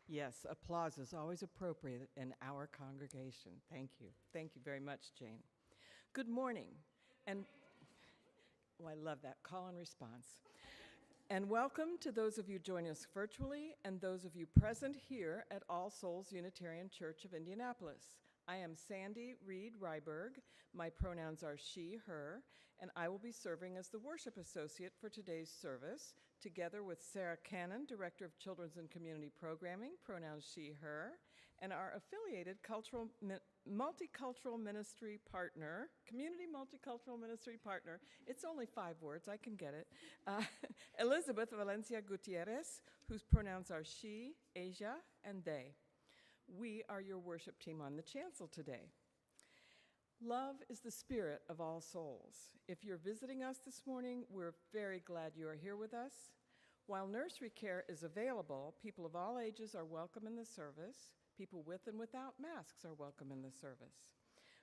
Yes, applause is always appropriate in our congregation. Thank you. Thank you very much, Jane. Good morning. And oh, I love that call and response. And welcome to those of you joining us virtually and those of you present here at All Souls Unitarian Church of Indianapolis. I am Sandy Reed Ryberg. My pronouns are she, her, and I will be serving as the worship associate for today's service, together with Sarah Cannon, Director of Children's and Community Programming, pronouns she, her, and our affiliated multicultural ministry partner, community multicultural ministry partner. It's only 5 words, I can get it. Elizabeth Valencia Gutierrez, whose pronouns are she, Asia, and they. We are your worship team on the chancel today. Love is the spirit of all souls. If you're visiting us this morning, we're very glad you are here with us. While nursery care is available, people of all ages are welcome in the service. People with and without masks are welcome in the service.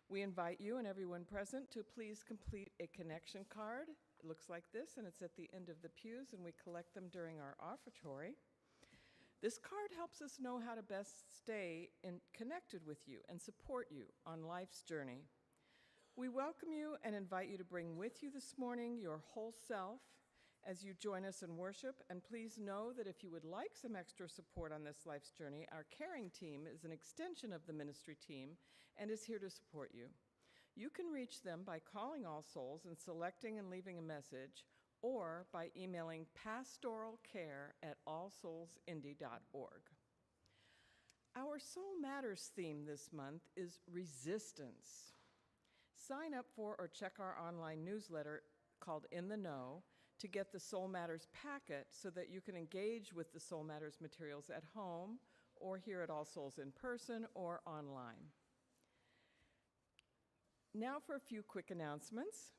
We invite you and everyone present to please complete a connection card. It looks like this, and it's at the end of the pews, and we collect them during our offertory. This card helps us know how to best stay connected with you and support you on life's journey. We welcome you and invite you to bring with you this morning your whole self as you join us in worship. And please know that if you would like some extra support on this life's journey, our caring team is an extension of the ministry team and is here to support you. You can reach them by calling All Souls and selecting and leaving a message, or by emailing pastoralcare@allsoulsindy.org. Our Soul Matters theme this month is resistance. Sign up for or check our online newsletter called In the Know to get the Soul Matters packet so that you can engage with the Soul Matters materials at home or here at All Souls in person or online. Now for a few quick announcements.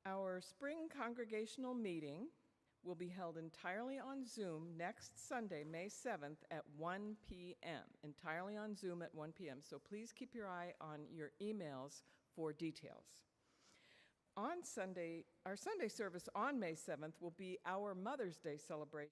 Our spring congregational meeting will be held entirely on Zoom next Sunday, May 7th at 1 p.m., entirely on Zoom at 1 p.m., so please keep your eye on your emails for details. On Sunday, our Sunday service on May 7th will be our Mother's Day celebration.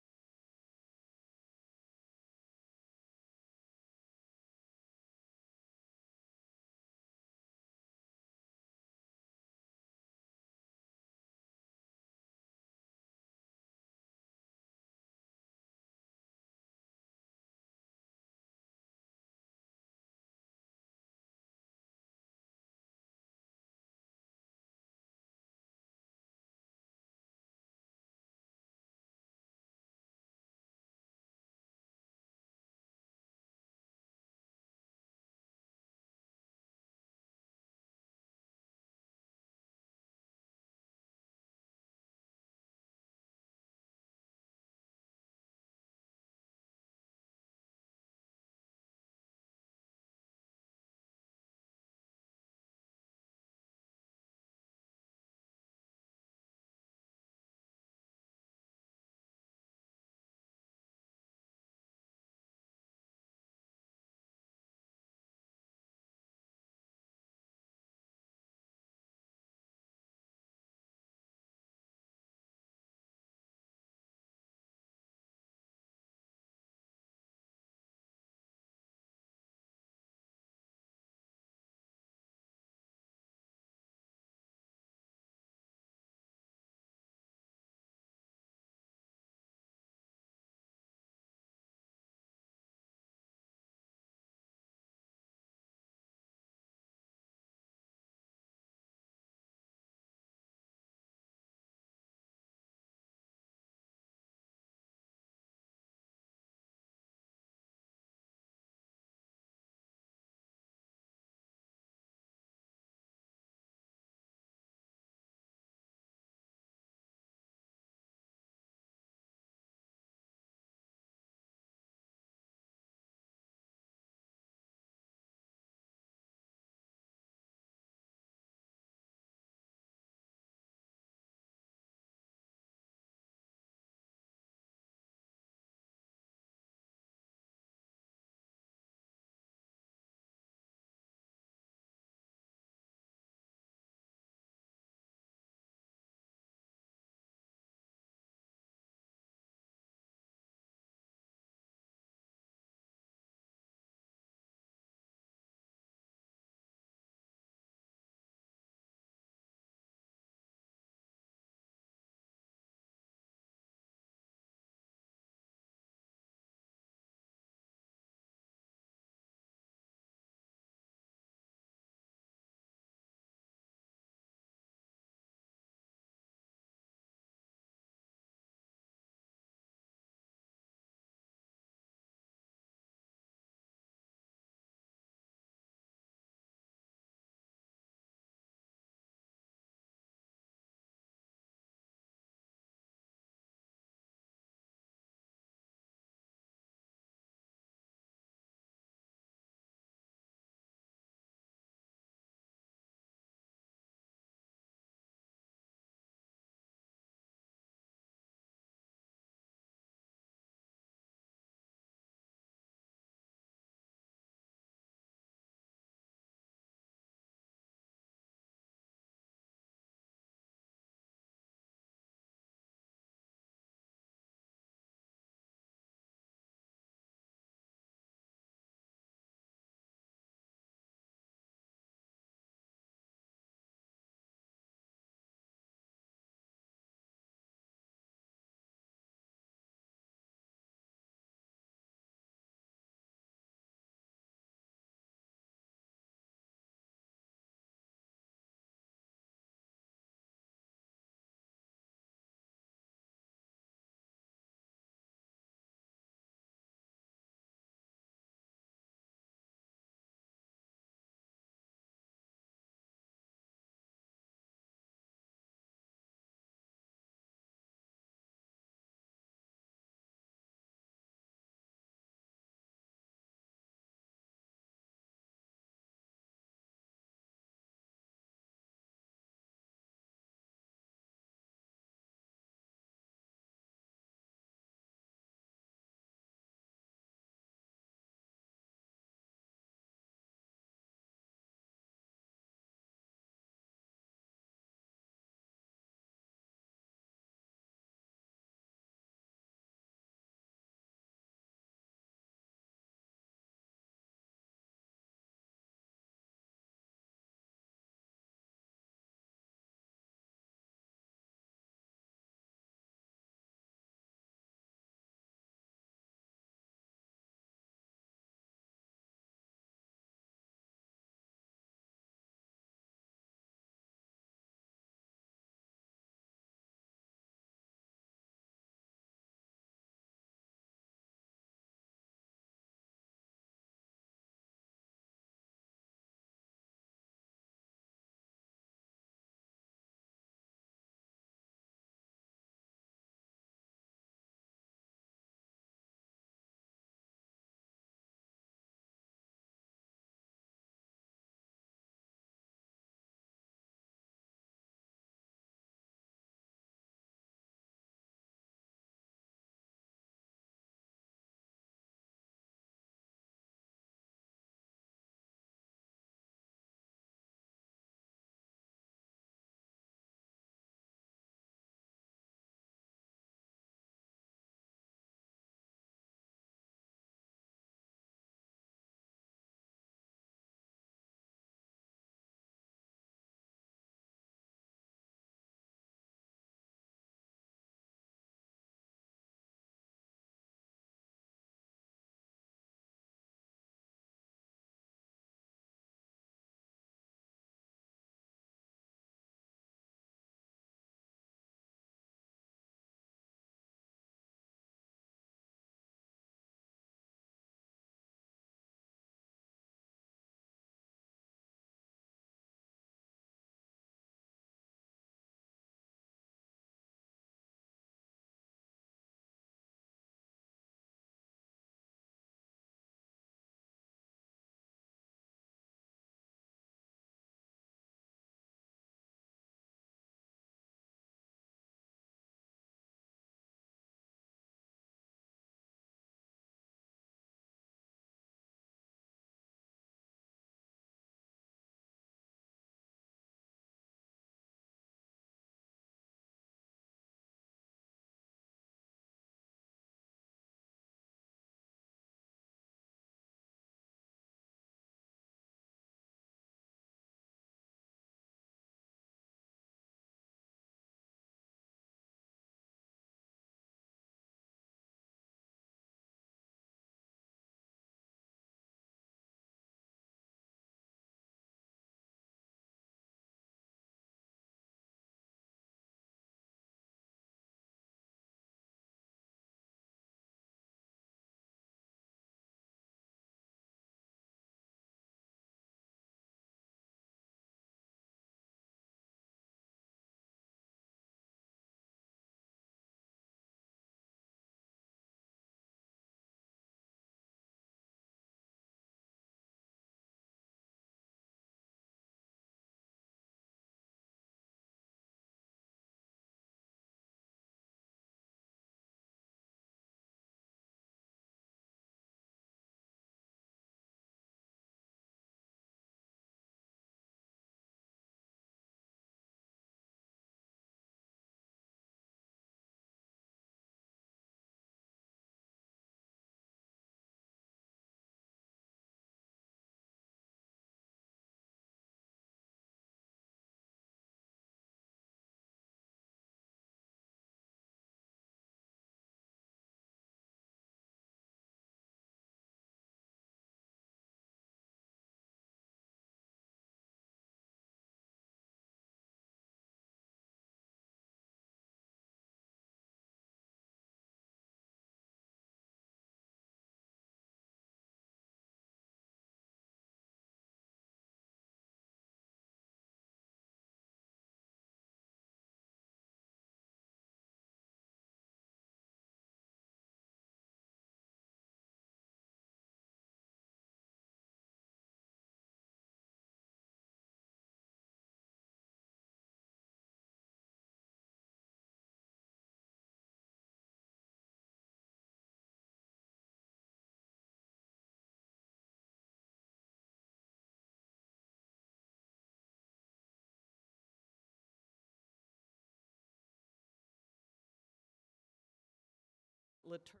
liturgical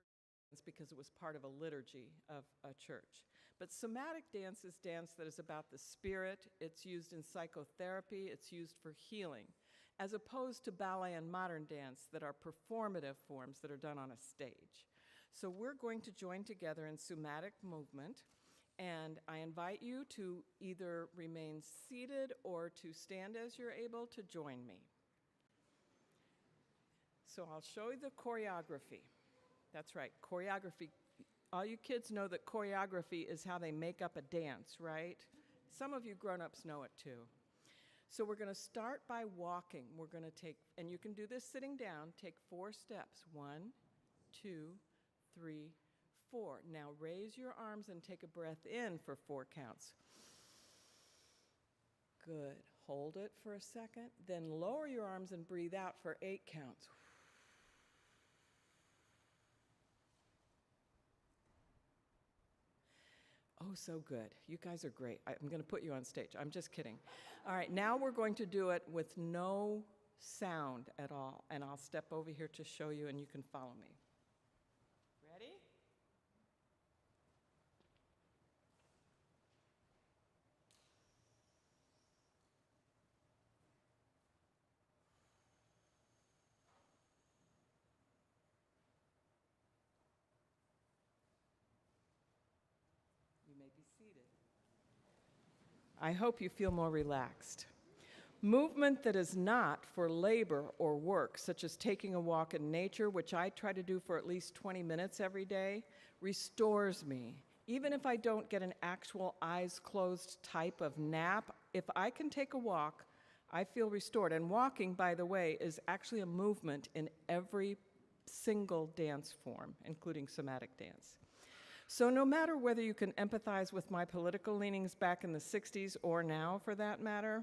dance because it was part of a liturgy of a church. But somatic dance is dance that is about the spirit. It's used in psychotherapy. It's used for healing, as opposed to ballet and modern dance that are performative forms that are done on a stage. So we're going to join together in somatic movement, and I invite you to either remain seated or to stand as you're able to join me. So I'll show you the choreography. That's right, choreography. All you kids know that choreography is how they make up a dance, right? Some of you grown-ups know it too. So we're going to start by walking. We're going to take, and you can do this sitting down, take 4 steps. 1, 2, 3, 4. Now raise your arms and take a breath in for 4 counts. Good. Hold it for a second. Then lower your arms and breathe out for 8 counts. Oh, so good. You guys are great. I'm going to put you on stage. I'm just kidding. All right, now we're going to do it with no sound at all. And I'll step over here to show you, and you can follow me. Ready? You may be seated. I hope you feel more relaxed. Movement that is not for labor or work, such as taking a walk in nature, which I try to do for at least 20 minutes every day, restores me. Even if I don't get an actual eyes closed type of nap, if I can take a walk, I feel restored. And walking, by the way, is actually a movement in every single dance form, including somatic dance. So no matter whether you can empathize with my political leanings back in the 60s or now, for that matter,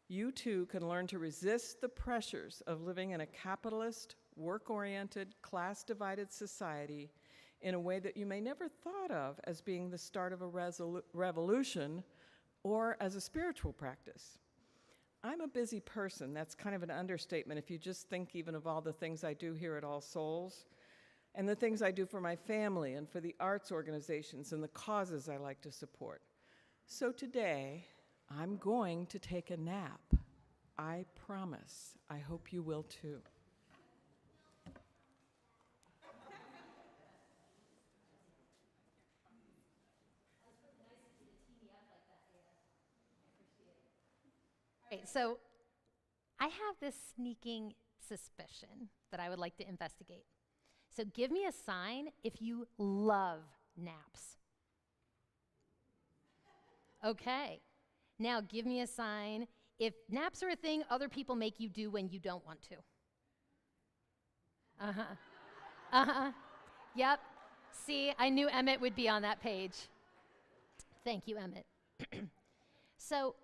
you too can learn to resist the pressures of living in a capitalist, work-oriented, class-divided society in a way that you may never thought of as being the start of a revolution or as a spiritual practice. I'm a busy person. That's kind of an understatement if you just think even of all the things I do here at All Souls and the things I do for my family and for the arts organizations and the causes I like to support. So today, I'm going to take a nap. I promise. I hope you will too. Okay, so I have this sneaking suspicion that I would like to investigate. So give me a sign if you love naps. Okay. Now give me a sign if naps are a thing other people make you do when you don't want to. Uh-huh. Uh-huh. Yep. See, I knew Emmett would be on that page. Thank you, Emmett. So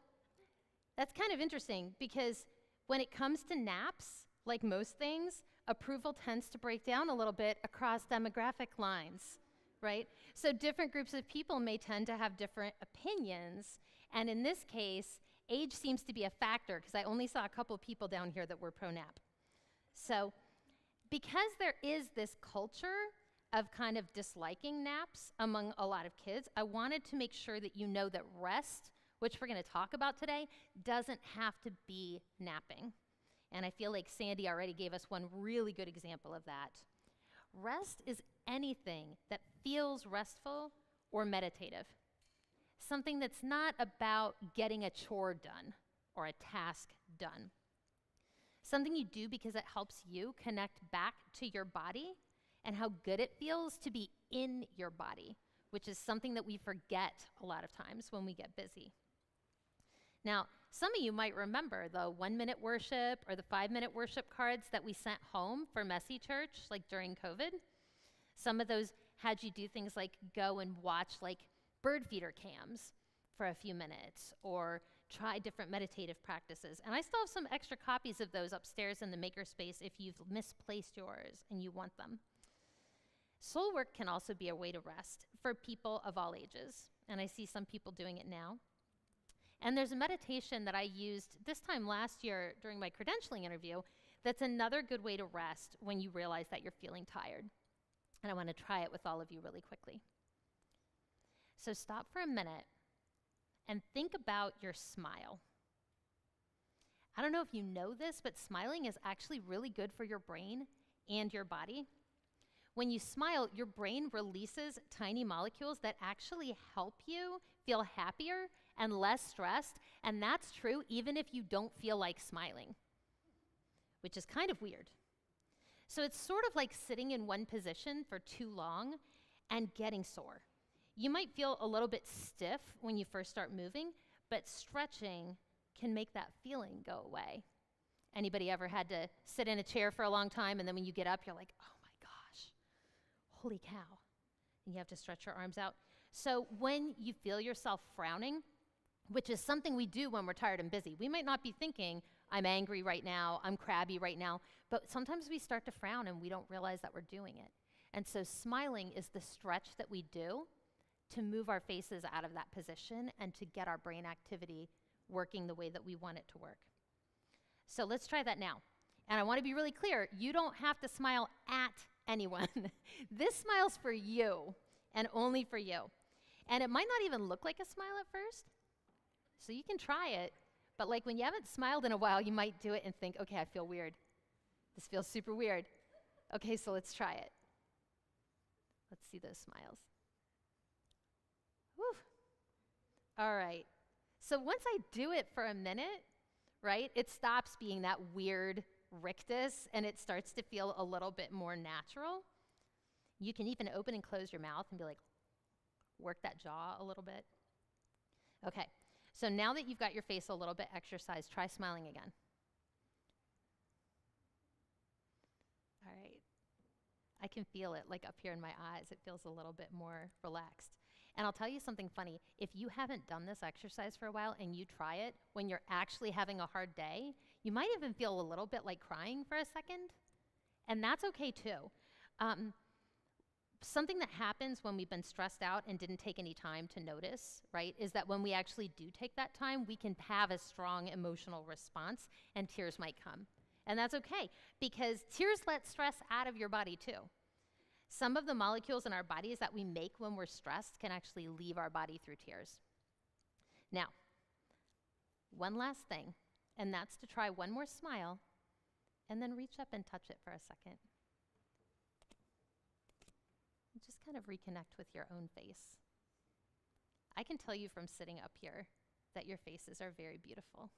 that's kind of interesting because when it comes to naps, like most things, approval tends to break down a little bit across demographic lines, right? So different groups of people may tend to have different opinions, and in this case, age seems to be a factor because I only saw a couple people down here that were pro-nap. So because there is this culture of kind of disliking naps among a lot of kids, I wanted to make sure that you know that rest, which we're going to talk about today, doesn't have to be napping. And I feel like Sandy already gave us one really good example of that. Rest is anything that feels restful or meditative. Something that's not about getting a chore done or a task done. Something you do because it helps you connect back to your body and how good it feels to be in your body, which is something that we forget a lot of times when we get busy. Now, some of you might remember the 1-minute worship or the 5-minute worship cards that we sent home for Messy Church, like during COVID. Some of those had you do things like go and watch like bird feeder cams for a few minutes or try different meditative practices. And I still have some extra copies of those upstairs in the makerspace if you've misplaced yours and you want them. Soul work can also be a way to rest for people of all ages, and I see some people doing it now. And there's a meditation that I used this time last year during my credentialing interview that's another good way to rest when you realize that you're feeling tired. And I want to try it with all of you really quickly. So stop for a minute and think about your smile. I don't know if you know this, but smiling is actually really good for your brain and your body. When you smile, your brain releases tiny molecules that actually help you feel happier and less stressed, and that's true even if you don't feel like smiling, which is kind of weird. So it's sort of like sitting in one position for too long and getting sore. You might feel a little bit stiff when you first start moving, but stretching can make that feeling go away. Anybody ever had to sit in a chair for a long time, and then when you get up, you're like, oh my gosh, holy cow. And you have to stretch your arms out. So when you feel yourself frowning, which is something we do when we're tired and busy, we might not be thinking, I'm angry right now, I'm crabby right now, but sometimes we start to frown and we don't realize that we're doing it. And so smiling is the stretch that we do to move our faces out of that position and to get our brain activity working the way that we want it to work. So let's try that now. And I want to be really clear, you don't have to smile at anyone. This smile's for you and only for you. And it might not even look like a smile at first, so you can try it. But like when you haven't smiled in a while, you might do it and think, okay, I feel weird. This feels super weird. Okay, so let's try it. Let's see those smiles. Whew. All right. So once I do it for a minute, right, it stops being that weird rictus and it starts to feel a little bit more natural. You can even open and close your mouth and be like, work that jaw a little bit. Okay, so now that you've got your face a little bit exercised, try smiling again. All right. I can feel it like up here in my eyes. It feels a little bit more relaxed. And I'll tell you something funny. If you haven't done this exercise for a while and you try it when you're actually having a hard day, you might even feel a little bit like crying for a second. And that's okay too. Something that happens when we've been stressed out and didn't take any time to notice, right, is that when we actually do take that time, we can have a strong emotional response and tears might come. And that's okay, because tears let stress out of your body too. Some of the molecules in our bodies that we make when we're stressed can actually leave our body through tears. Now, one last thing, and that's to try one more smile, and then reach up and touch it for a second. And just kind of reconnect with your own face. I can tell you from sitting up here that your faces are very beautiful.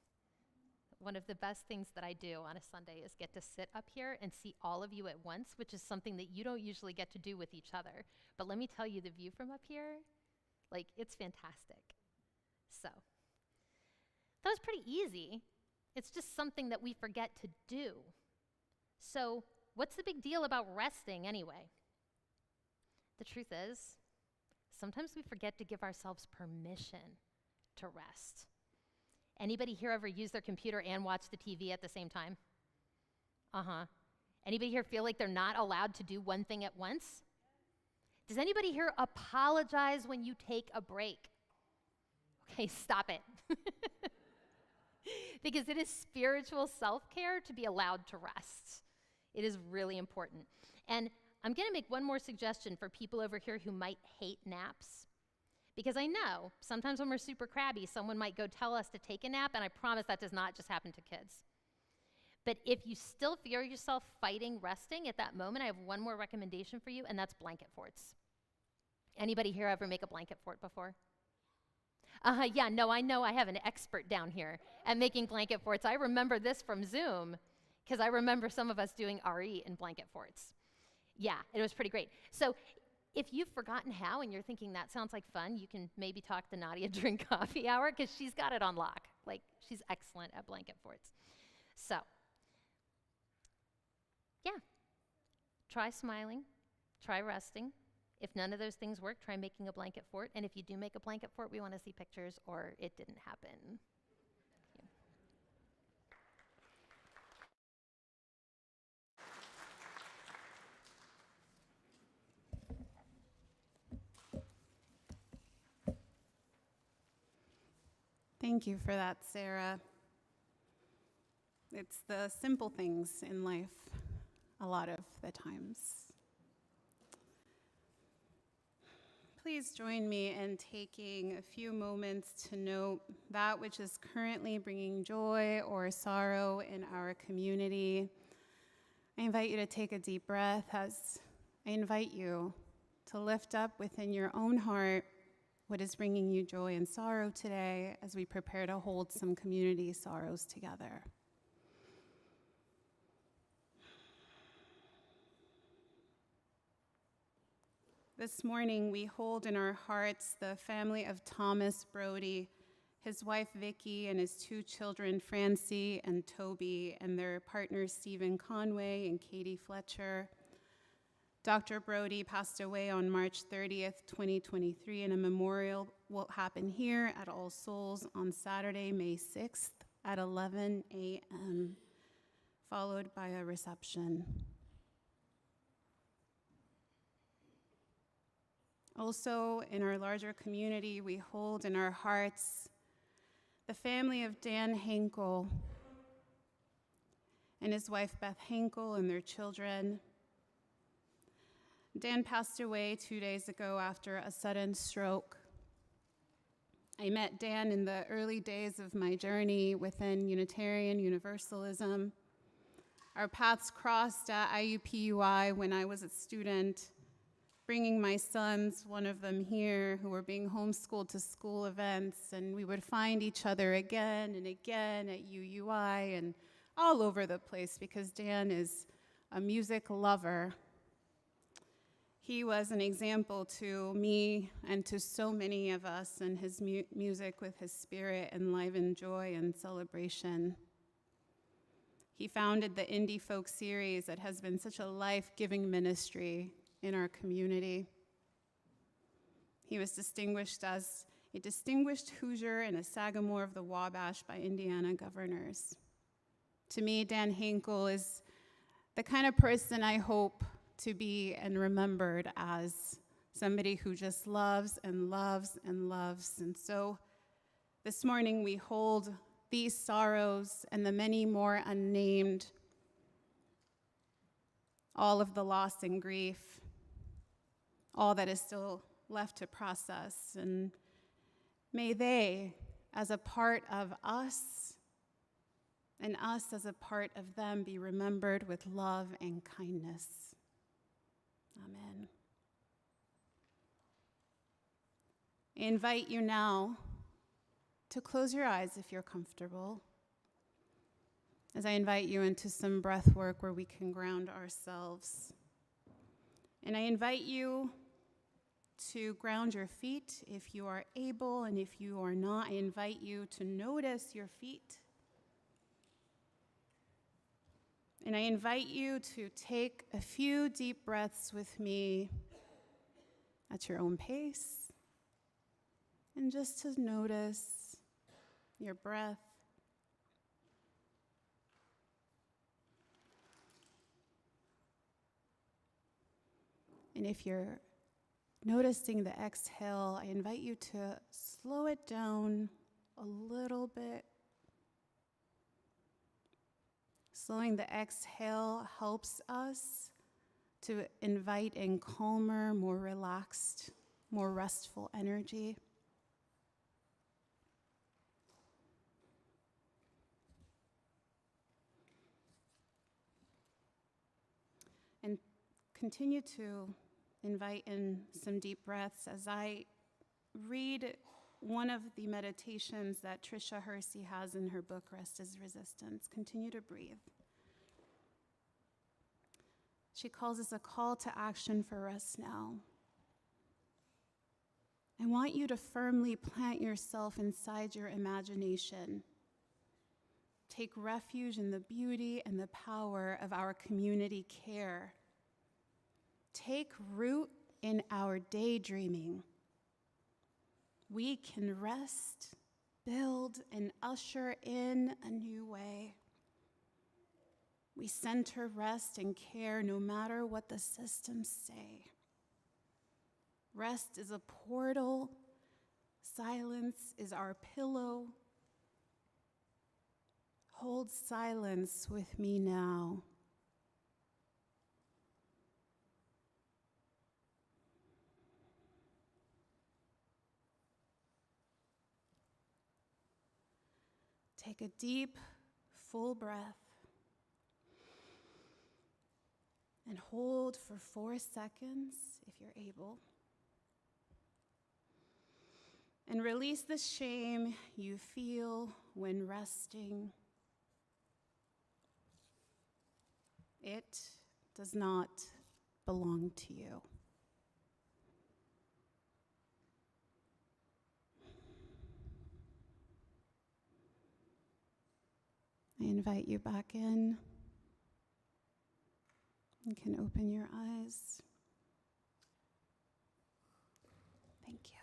One of the best things that I do on a Sunday is get to sit up here and see all of you at once, which is something that you don't usually get to do with each other. But let me tell you, the view from up here, like, it's fantastic. So, that was pretty easy. It's just something that we forget to do. So, what's the big deal about resting anyway? The truth is, sometimes we forget to give ourselves permission to rest. Anybody here ever use their computer and watch the TV at the same time? Anybody here feel like they're not allowed to do one thing at once? Does anybody here apologize when you take a break? Okay, stop it. Because it is spiritual self-care to be allowed to rest. It is really important. And I'm going to make one more suggestion for people over here who might hate naps. Because I know sometimes when we're super crabby, someone might go tell us to take a nap, and I promise that does not just happen to kids. But if you still feel yourself fighting resting at that moment, I have one more recommendation for you, and that's blanket forts. Anybody here ever make a blanket fort before? Yeah, no, I know I have an expert down here at making blanket forts. I remember this from Zoom, because I remember some of us doing RE in blanket forts. Yeah, it was pretty great. So if you've forgotten how and you're thinking that sounds like fun, you can maybe talk to Nadia during coffee hour, because she's got it on lock. Like, she's excellent at blanket forts. So, yeah, try smiling, try resting. If none of those things work, try making a blanket fort. And if you do make a blanket fort, we want to see pictures or it didn't happen. Thank you for that, Sarah. It's the simple things in life a lot of the times. please join me in taking a few moments to note that which is currently bringing joy or sorrow in our community. I invite you to take a deep breath as I invite you to lift up within your own heart what is bringing you joy and sorrow today as we prepare to hold some community sorrows together. This morning, we hold in our hearts the family of Thomas Brody, his wife Vicki, and his two children, Francie and Toby, and their partners, Stephen Conway and Katie Fletcher. Dr. Brody passed away on March 30th, 2023, and a memorial will happen here at All Souls on Saturday, May 6th at 11 a.m., followed by a reception. Also, in our larger community, we hold in our hearts the family of Dan Henkel and his wife Beth Henkel and their children. Dan passed away 2 days ago after a sudden stroke. I met Dan in the early days of my journey within Unitarian Universalism. Our paths crossed at IUPUI when I was a student, bringing my sons, one of them here, who were being homeschooled to school events, and we would find each other again and again at UUI and all over the place because Dan is a music lover. He was an example to me and to so many of us, and his music with his spirit enlivened joy and celebration. He founded the Indie Folk series that has been such a life-giving ministry in our community. He was distinguished as a distinguished Hoosier and a Sagamore of the Wabash by Indiana governors. To me, Dan Henkel is the kind of person I hope to be and remembered as somebody who just loves and loves and loves. And so this morning we hold these sorrows and the many more unnamed, all of the loss and grief, all that is still left to process. And may they, as a part of us, and us as a part of them, be remembered with love and kindness. Amen. I invite you now to close your eyes if you're comfortable, as I invite you into some breath work where we can ground ourselves. And I invite you to ground your feet if you are able, and if you are not, I invite you to notice your feet. And I invite you to take a few deep breaths with me at your own pace, and just to notice your breath. And if you're noticing the exhale, I invite you to slow it down a little bit. Slowing the exhale helps us to invite in calmer, more relaxed, more restful energy. And continue to invite in some deep breaths as I read one of the meditations that Tricia Hersey has in her book, Rest is Resistance. Continue to breathe. She calls us a call to action for rest now. I want you to firmly plant yourself inside your imagination. Take refuge in the beauty and the power of our community care. Take root in our daydreaming. We can rest, build, and usher in a new way. We center rest and care no matter what the systems say. Rest is a portal. Silence is our pillow. Hold silence with me now. Take a deep, full breath and hold for 4 seconds if you're able. And release the shame you feel when resting. It does not belong to you. I invite you back in. You can open your eyes. Thank you.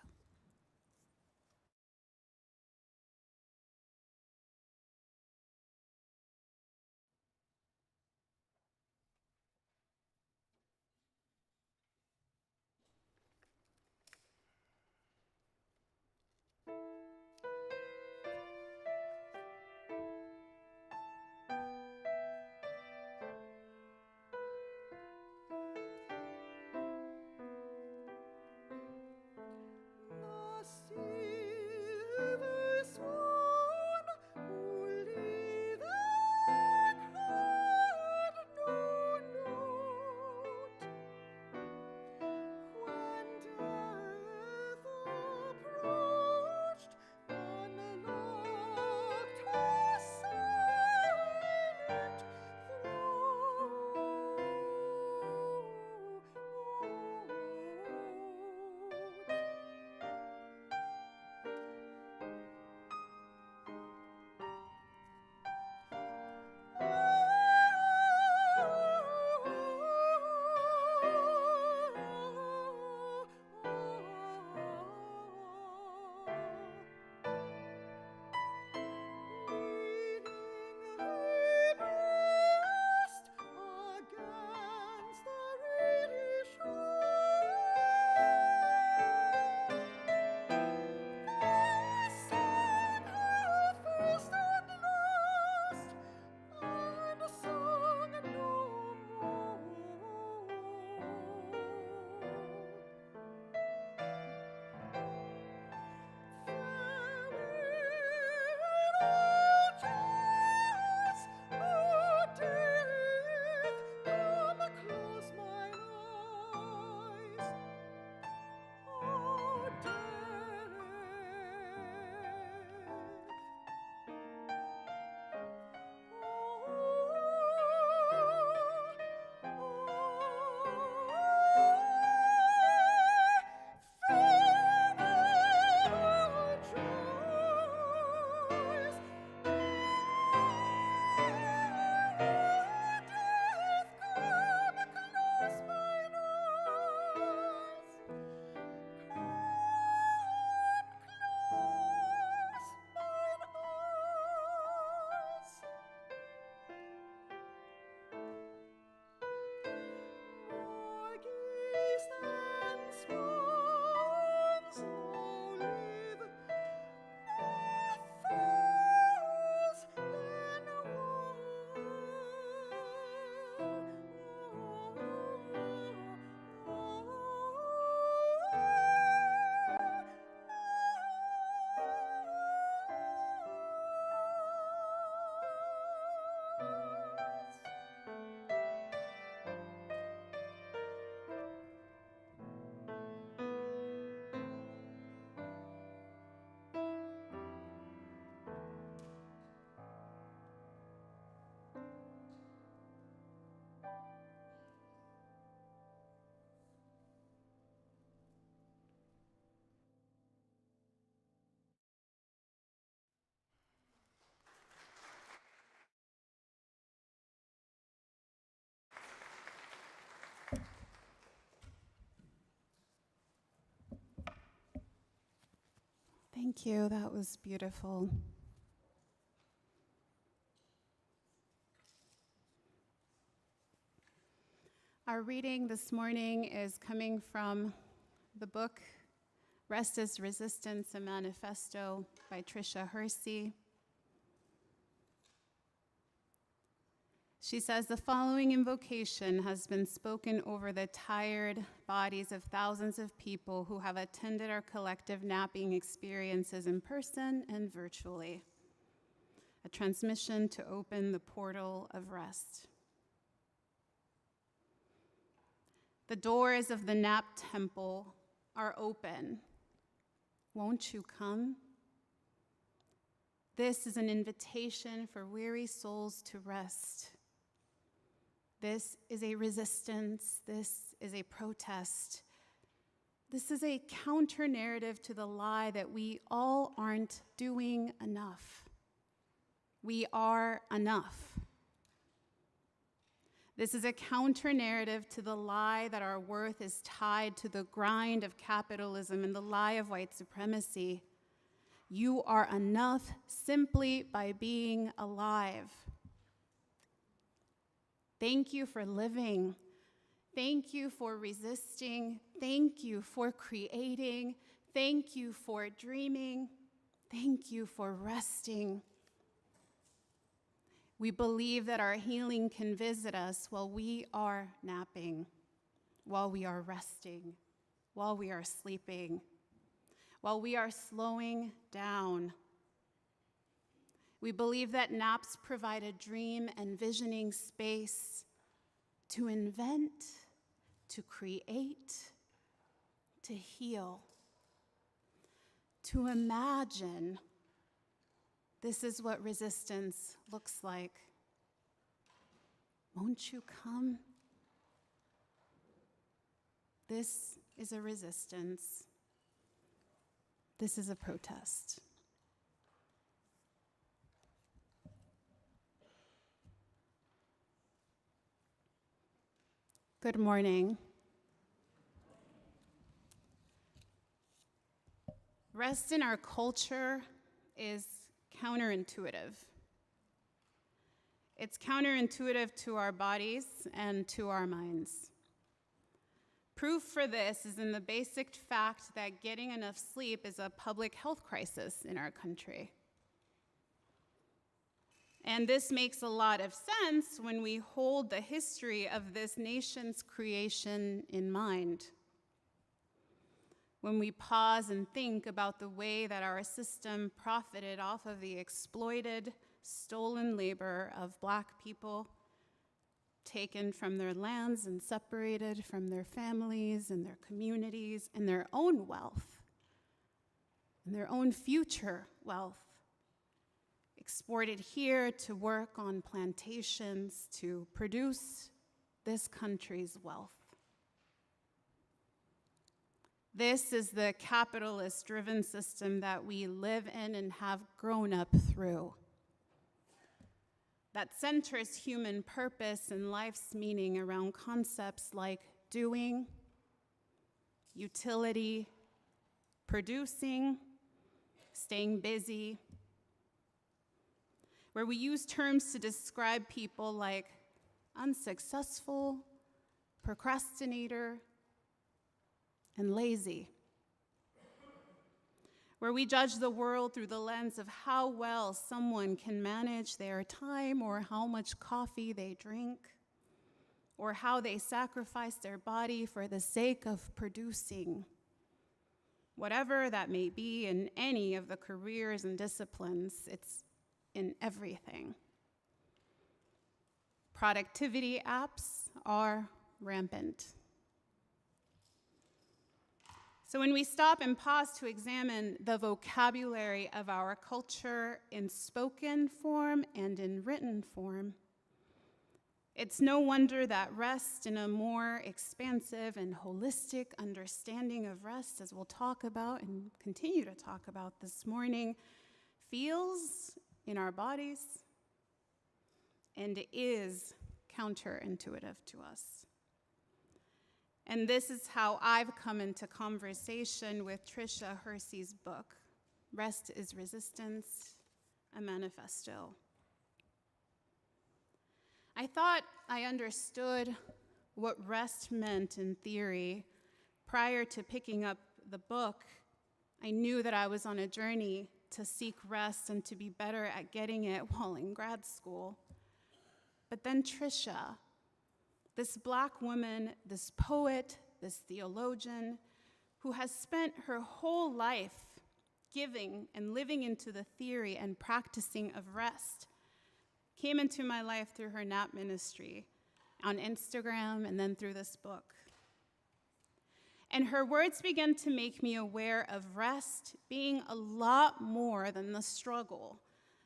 Thank you. That was beautiful. Our reading this morning is coming from the book Rest is Resistance, a Manifesto by Tricia Hersey. She says, the following invocation has been spoken over the tired bodies of thousands of people who have attended our collective napping experiences in person and virtually. a transmission to open the portal of rest. The doors of the nap temple are open. Won't you come? This is an invitation for weary souls to rest. This is a resistance. This is a protest. This is a counter-narrative to the lie that we all aren't doing enough. We are enough. This is a counter-narrative to the lie that our worth is tied to the grind of capitalism and the lie of white supremacy. You are enough simply by being alive. Thank you for living. Thank you for resisting. Thank you for creating. Thank you for dreaming. Thank you for resting. We believe that our healing can visit us while we are napping, while we are resting, while we are sleeping, while we are slowing down. We believe that naps provide a dream and visioning space to invent, to create, to heal, to imagine. This is what resistance looks like. Won't you come? This is a resistance. This is a protest. Good morning. Rest in our culture is counterintuitive. It's counterintuitive to our bodies and to our minds. Proof for this is in the basic fact that getting enough sleep is a public health crisis in our country. And this makes a lot of sense when we hold the history of this nation's creation in mind. When we pause and think about the way that our system profited off of the exploited, stolen labor of Black people, taken from their lands and separated from their families and their communities and their own wealth, and their own future wealth, exported here to work on plantations to produce this country's wealth. This is the capitalist-driven system that we live in and have grown up through, that centers human purpose and life's meaning around concepts like doing, utility, producing, staying busy, where we use terms to describe people like unsuccessful, procrastinator, and lazy, where we judge the world through the lens of how well someone can manage their time or how much coffee they drink, or how they sacrifice their body for the sake of producing, whatever that may be in any of the careers and disciplines. It's in everything. Productivity apps are rampant. So when we stop and pause to examine the vocabulary of our culture in spoken form and in written form, it's no wonder that rest, in a more expansive and holistic understanding of rest, as we'll talk about and continue to talk about this morning, feels in our bodies and is counterintuitive to us. And this is how I've come into conversation with Tricia Hersey's book, Rest is Resistance, a Manifesto. I thought I understood what rest meant in theory. Prior to picking up the book, I knew that I was on a journey to seek rest and to be better at getting it while in grad school. But then Tricia, this Black woman, this poet, this theologian, who has spent her whole life giving and living into the theory and practicing of rest came into my life through her nap ministry on Instagram and then through this book. And her words began to make me aware of rest being a lot more than the struggle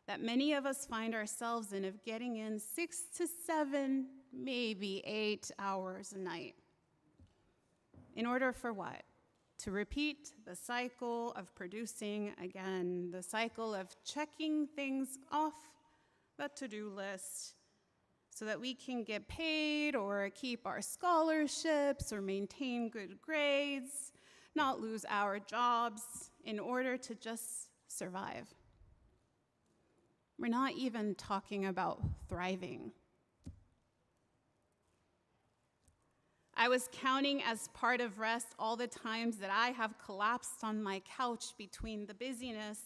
that many of us find ourselves in of getting in 6 to 7, maybe 8 hours a night. In order for what? To repeat the cycle of producing again, the cycle of checking things off the to-do list so that we can get paid or keep our scholarships or maintain good grades, not lose our jobs in order to just survive. We're not even talking about thriving. I was counting as part of rest all the times that I have collapsed on my couch between the busyness,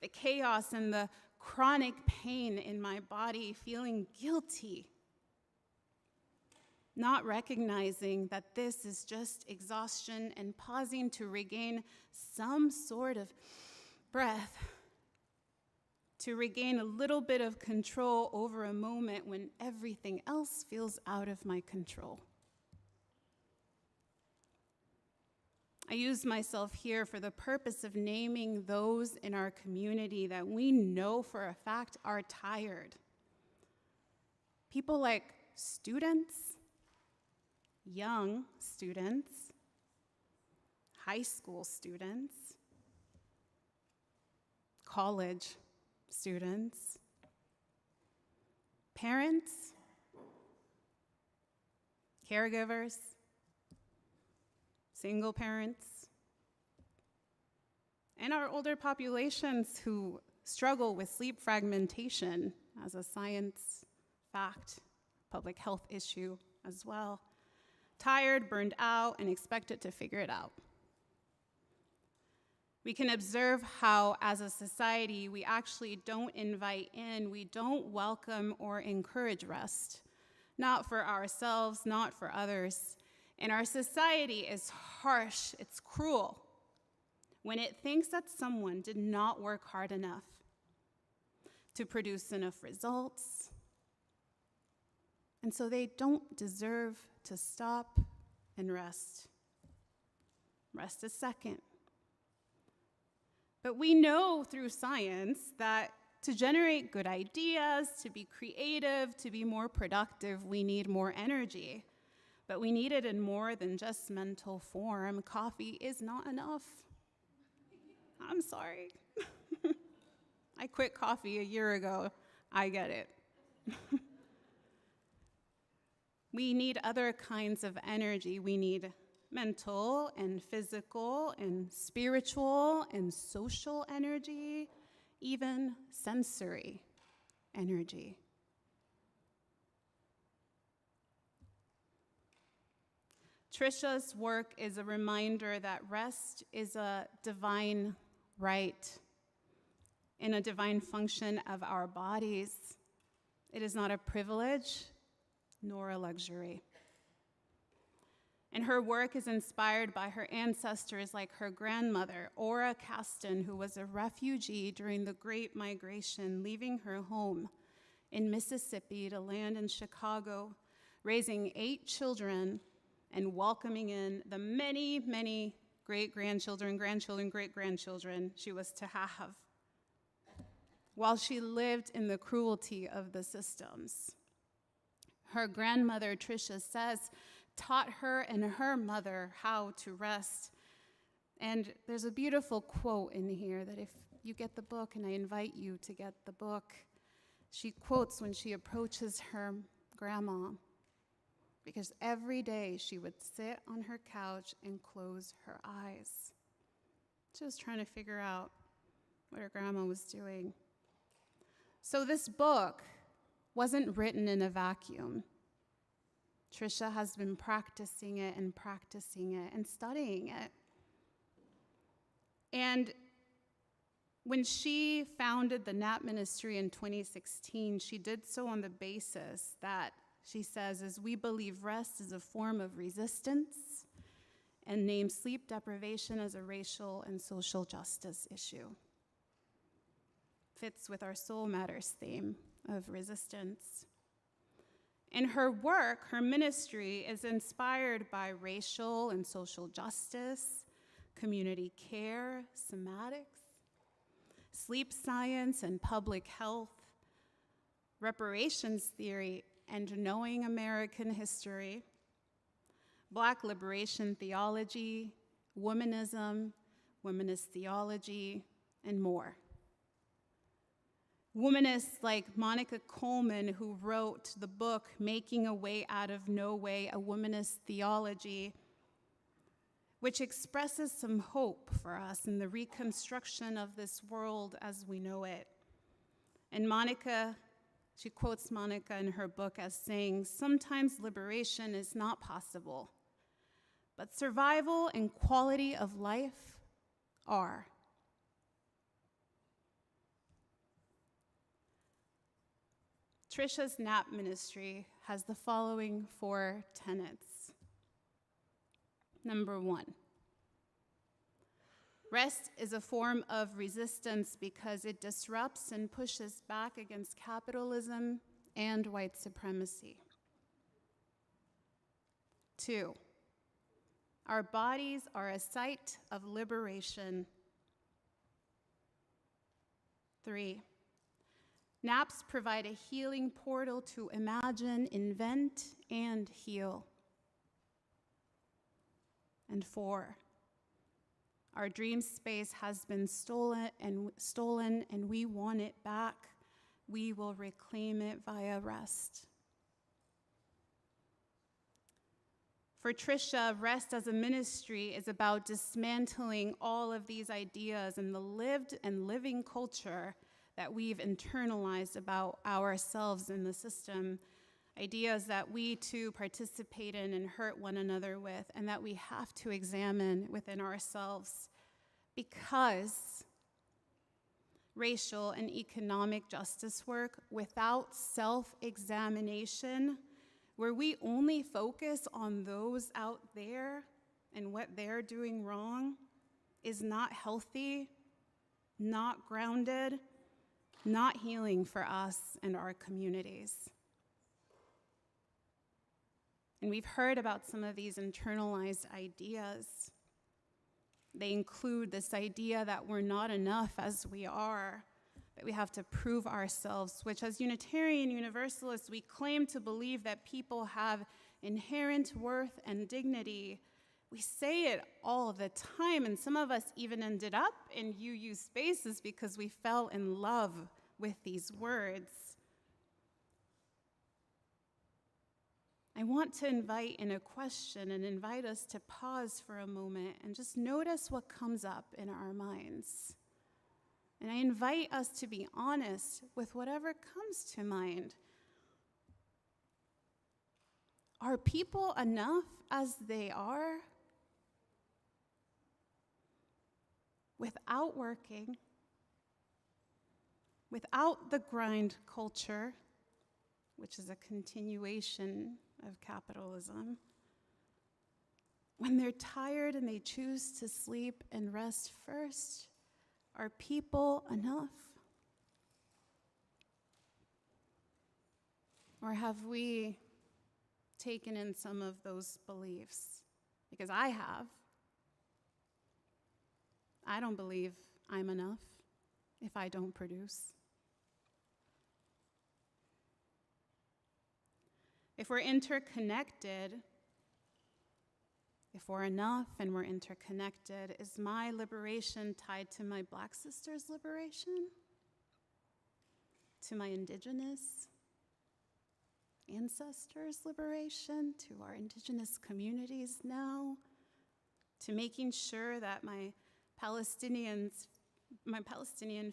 the chaos, and the chronic pain in my body, feeling guilty, not recognizing that this is just exhaustion and pausing to regain some sort of breath, to regain a little bit of control over a moment when everything else feels out of my control. I use myself here for the purpose of naming those in our community that we know for a fact are tired. People like students, young students, high school students, college students, parents, caregivers, single parents, and our older populations who struggle with sleep fragmentation as a science fact, public health issue as well. Tired, burned out, and expected to figure it out. We can observe how, as a society, we actually don't invite in, we don't welcome or encourage rest, not for ourselves, not for others. And our society is harsh, it's cruel, when it thinks that someone did not work hard enough to produce enough results, and so they don't deserve to stop and rest. Rest a second. But we know through science that to generate good ideas, to be creative, to be more productive, we need more energy. But we need it in more than just mental form. Coffee is not enough. I'm sorry. I quit coffee a year ago. I get it. We need other kinds of energy. We need mental and physical and spiritual and social energy, even sensory energy. Trisha's work is a reminder that rest is a divine right and a divine function of our bodies. It is not a privilege nor a luxury. And her work is inspired by her ancestors like her grandmother, Ora Caston, who was a refugee during the Great Migration, leaving her home in Mississippi to land in Chicago, raising 8 children and welcoming in the many, many great-grandchildren, grandchildren, great-grandchildren she was to have, while she lived in the cruelty of the systems. Her grandmother, Trisha says, taught her and her mother how to rest. And there's a beautiful quote in here that if you get the book, and I invite you to get the book, she quotes when she approaches her grandma, because every day she would sit on her couch and close her eyes. She was trying to figure out what her grandma was doing. So this book wasn't written in a vacuum. Trisha has been practicing it and studying it. And when she founded the Nap Ministry in 2016, she did so on the basis that, she says, is we believe rest is a form of resistance and names sleep deprivation as a racial and social justice issue. fits with our Soul Matters theme of resistance. In her work, her ministry is inspired by racial and social justice, community care, somatics, sleep science and public health, reparations theory and knowing American history, Black liberation theology, womanism, womanist theology, and more. Womanists like Monica Coleman, who wrote the book Making a Way Out of No Way, a Womanist Theology, which expresses some hope for us in the reconstruction of this world as we know it. And Monica, she quotes Monica in her book as saying, "Sometimes liberation is not possible, but survival and quality of life are." Trisha's NAP ministry has the following 4 tenets. Number 1, rest is a form of resistance because it disrupts and pushes back against capitalism and white supremacy. 2, our bodies are a site of liberation. 3, naps provide a healing portal to imagine, invent, and heal. And 4, our dream space has been stolen, and we want it back. We will reclaim it via rest. For Trisha, rest as a ministry is about dismantling all of these ideas and the lived and living culture that we've internalized about ourselves in the system, ideas that we too participate in and hurt one another with, and that we have to examine within ourselves, because racial and economic justice work without self-examination, where we only focus on those out there and what they're doing wrong, is not healthy, not grounded, not healing for us and our communities. And we've heard about some of these internalized ideas. They include this idea that we're not enough as we are, that we have to prove ourselves, which as Unitarian Universalists, we claim to believe that people have inherent worth and dignity. We say it all the time, and some of us even ended up in UU spaces because we fell in love with these words. I want to invite in a question and invite us to pause for a moment and just notice what comes up in our minds. And I invite us to be honest with whatever comes to mind. Are people enough as they are without working, without the grind culture, which is a continuation of capitalism? When they're tired and they choose to sleep and rest first, are people enough? Or have we taken in some of those beliefs? Because I have. I don't believe I'm enough if I don't produce. If we're interconnected, if we're enough and we're interconnected, is my liberation tied to my Black sister's liberation? To my Indigenous ancestors' liberation? To our Indigenous communities now? To making sure that my Palestinian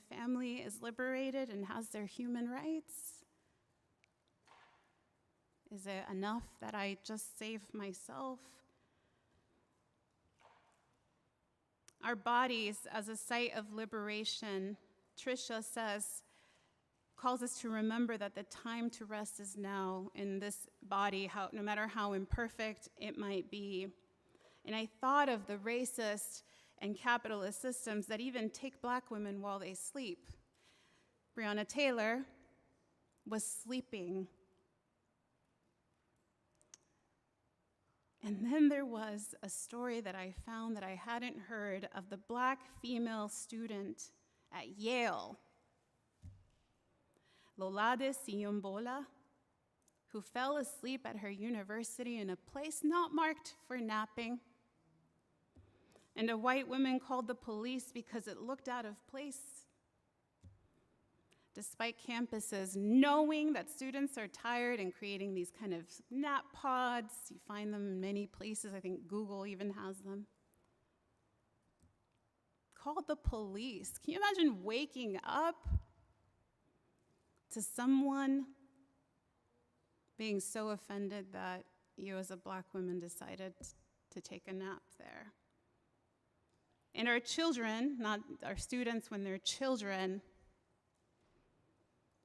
family is liberated and has their human rights? Is it enough that I just save myself? Our bodies as a site of liberation, Trisha says, calls us to remember that the time to rest is now in this body, no matter how imperfect it might be. And I thought of the racist and capitalist systems that even take Black women while they sleep. Breonna Taylor, was sleeping. And then there was a story that I found that I hadn't heard of the Black female student at Yale, Lolade Siyombola, who fell asleep at her university in a place not marked for napping. And a white woman called the police because it looked out of place. Despite campuses knowing that students are tired and creating these kind of nap pods, you find them in many places, I think Google even has them. Called the police. Can you imagine waking up to someone being so offended that you as a Black woman decided to take a nap there? And our children, not our students when they're children,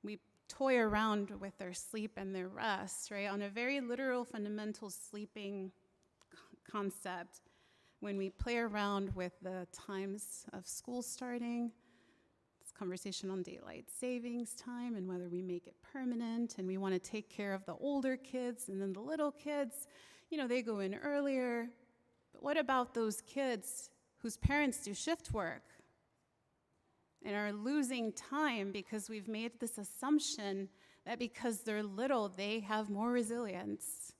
we toy around with their sleep and their rest, right? On a very literal, fundamental sleeping concept, when we play around with the times of school starting, this conversation on daylight savings time and whether we make it permanent, and we want to take care of the older kids, and then the little kids, they go in earlier. But what about those kids whose parents do shift work and are losing time because we've made this assumption that because they're little, they have more resilience?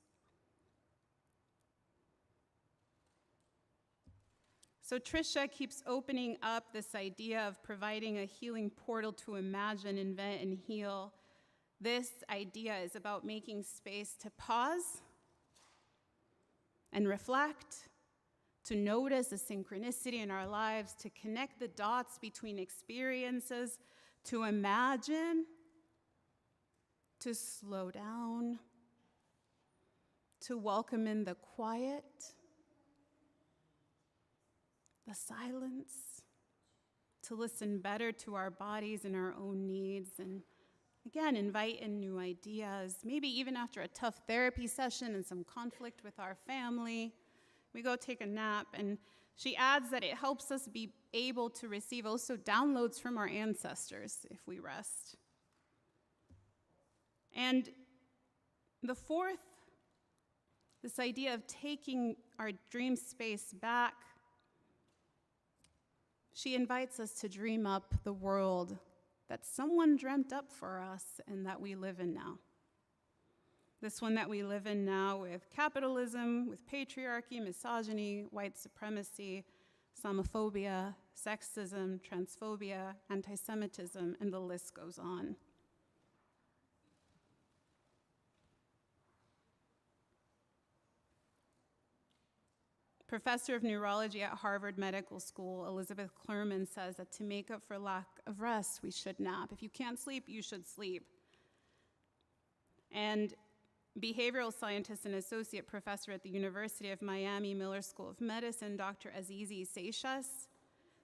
So Tricia keeps opening up this idea of providing a healing portal to imagine, invent, and heal. This idea is about making space to pause and reflect, to notice the synchronicity in our lives, to connect the dots between experiences, to imagine, to slow down, to welcome in the quiet, the silence, to listen better to our bodies and our own needs, and again, invite in new ideas. Maybe even after a tough therapy session and some conflict with our family, we go take a nap, and she adds that it helps us be able to receive also downloads from our ancestors if we rest. And the fourth, this idea of taking our dream space back, she invites us to dream up the world that someone dreamt up for us and that we live in now. This one that we live in now with capitalism, with patriarchy, misogyny, white supremacy, Islamophobia, sexism, transphobia, anti-Semitism, and the list goes on. Professor of neurology at Harvard Medical School, Elizabeth Klerman, says that to make up for lack of rest, we should nap. If you can't sleep, you should sleep. And behavioral scientist and associate professor at the University of Miami Miller School of Medicine, Dr. Azizi Seixas,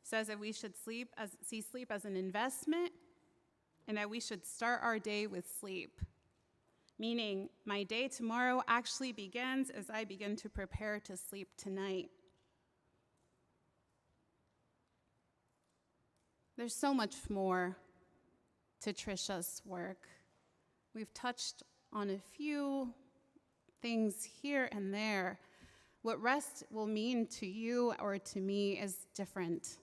says that we should see sleep as an investment, and that we should start our day with sleep. Meaning, my day tomorrow actually begins as I begin to prepare to sleep tonight. There's so much more to Tricia's work. We've touched on a few things here and there. What rest will mean to you or to me is different.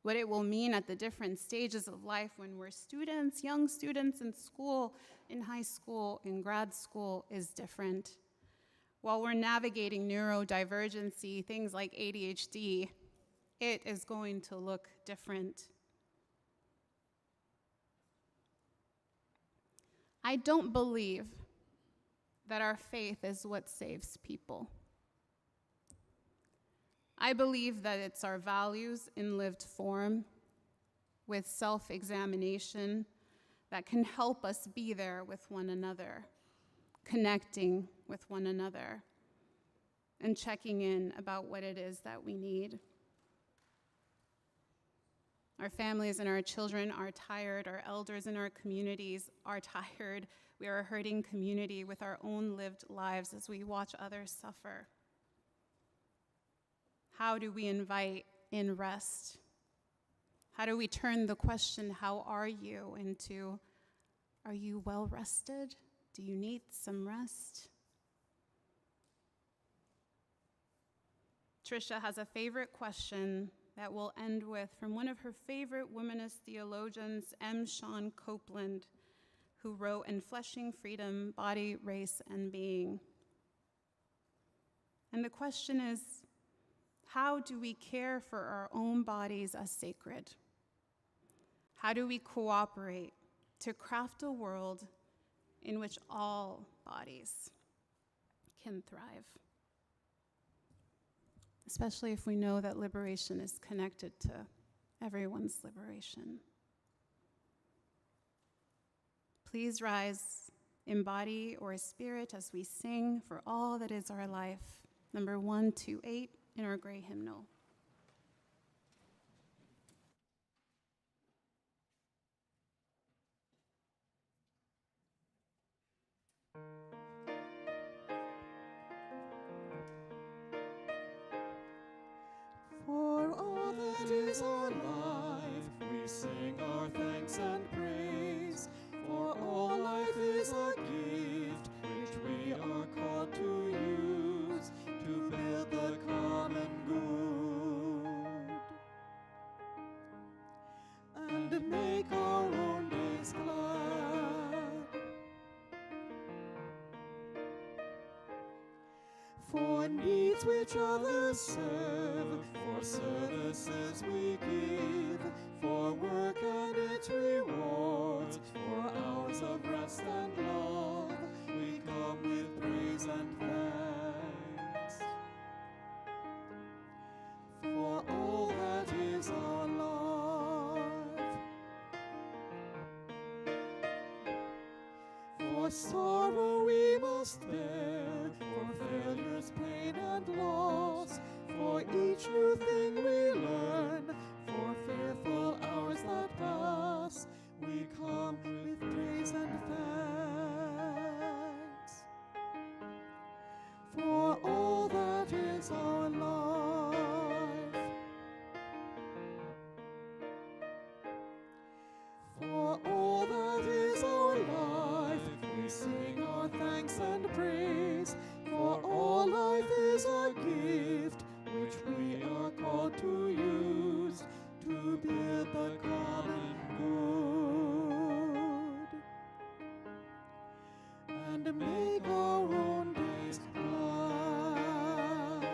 What it will mean at the different stages of life when we're students, young students in school, in high school, in grad school is different. While we're navigating neurodivergency, things like ADHD, it is going to look different. I don't believe that our faith is what saves people. I believe that it's our values in lived form with self-examination that can help us be there with one another, connecting with one another, and checking in about what it is that we need. Our families and our children are tired. Our elders in our communities are tired. We are a hurting community with our own lived lives as we watch others suffer. How do we invite in rest How do we turn the question, how are you, into, are you well rested? Do you need some rest? Tricia has a favorite question that we'll end with from one of her favorite womanist theologians, M. Sean Copeland, who wrote In Fleshing Freedom, Body, Race, and Being. And the question is, how do we care for our own bodies as sacred? How do we cooperate to craft a world in which all bodies can thrive? Especially if we know that liberation is connected to everyone's liberation. Please rise in body or spirit as we sing For All That Is Our Life, number 128 in our gray hymnal. For all that is our life, we sing our thanks and praise. For all life is a gift which we are called to use to build the common good and make our own days glad. For needs which others serve, for services we give, for work and its rewards, for hours of rest and love, we come with praise and thanks. For all that is our life, for sorrow we must bear, for failures, pain, and loss, for each new thing we learn, for fearful hours that pass, we come with praise and thanks. For all that is our life, for all that is our life, we sing our thanks and praise. For all life is a gift which we are called to use to build the common good and make our own days glad.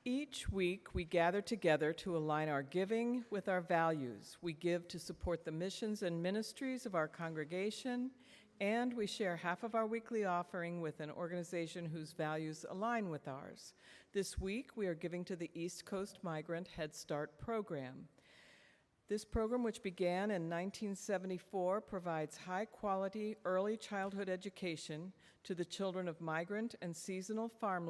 Each week, we gather together to align our giving with our values. We give to support the missions and ministries of our congregation, and we share half of our weekly offering with an organization whose values align with ours. This week, we are giving to the East Coast Migrant Head Start program. This program, which began in 1974, provides high-quality early childhood education to the children of migrant and seasonal farm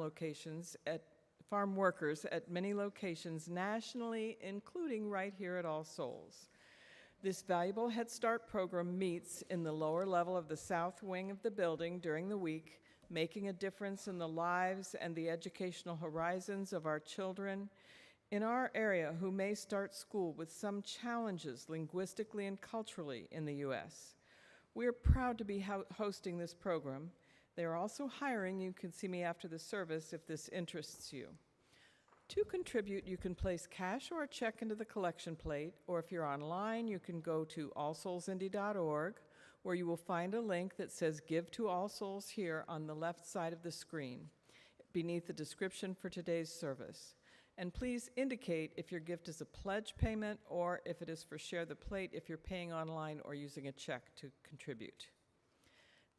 workers at many locations nationally, including right here at All Souls. This valuable Head Start program meets in the lower level of the south wing of the building during the week, making a difference in the lives and the educational horizons of our children in our area who may start school with some challenges linguistically and culturally in the U.S. We are proud to be hosting this program. They are also hiring. You can see me after the service if this interests you. To contribute, you can place cash or a check into the collection plate, or if you're online, you can go to allsoulsindy.org, where you will find a link that says Give to All Souls here on the left side of the screen, beneath the description for today's service. And please indicate if your gift is a pledge payment or if it is for Share the Plate if you're paying online or using a check to contribute.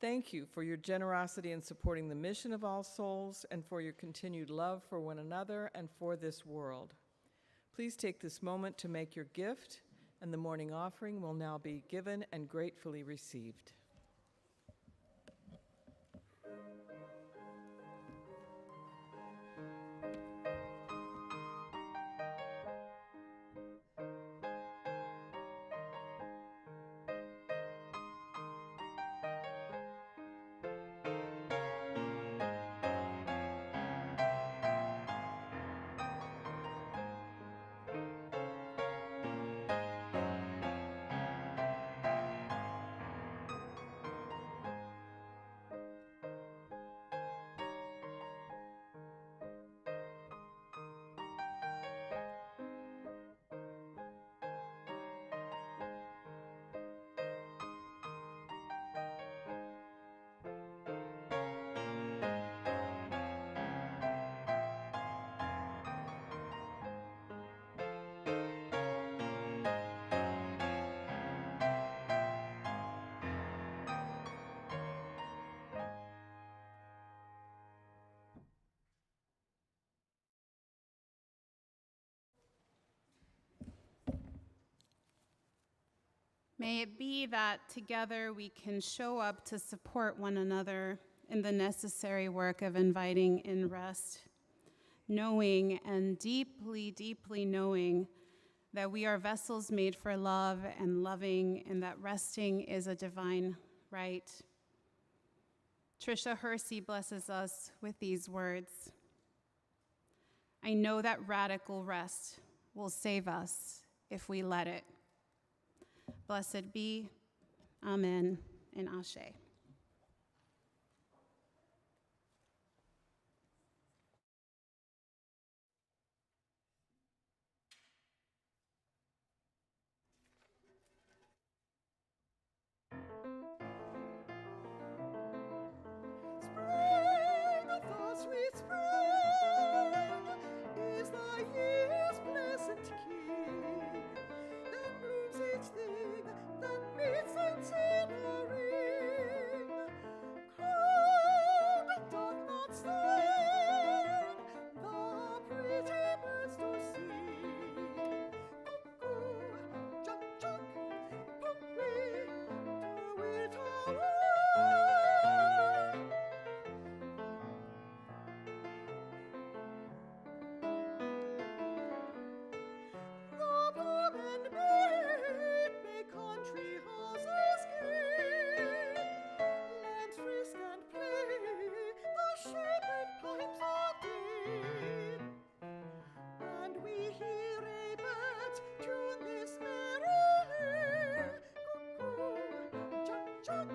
Thank you for your generosity in supporting the mission of All Souls and for your continued love for one another and for this world. Please take this moment to make your gift, and the morning offering will now be given and gratefully received. May it be that together we can show up to support one another in the necessary work of inviting in rest, knowing and deeply, deeply knowing that we are vessels made for love and loving, and that resting is a divine right. Tricia Hersey blesses us with these words. I know that radical rest will save us if we let it. Blessed be, amen, and ashe. Spring, the sweet spring, is the year's pleasant king. Then blooms each thing that meets sense in a ring. Crowned doth not stand the pretty birds to sing. Cuckoo, chuck, chuck, puppy, do it all. The palm and mead make country houses gay. Lambs frisk and play, the shepherd pipes all day. And we hear a bat tune this merrily. Cuckoo, chuck, chuck,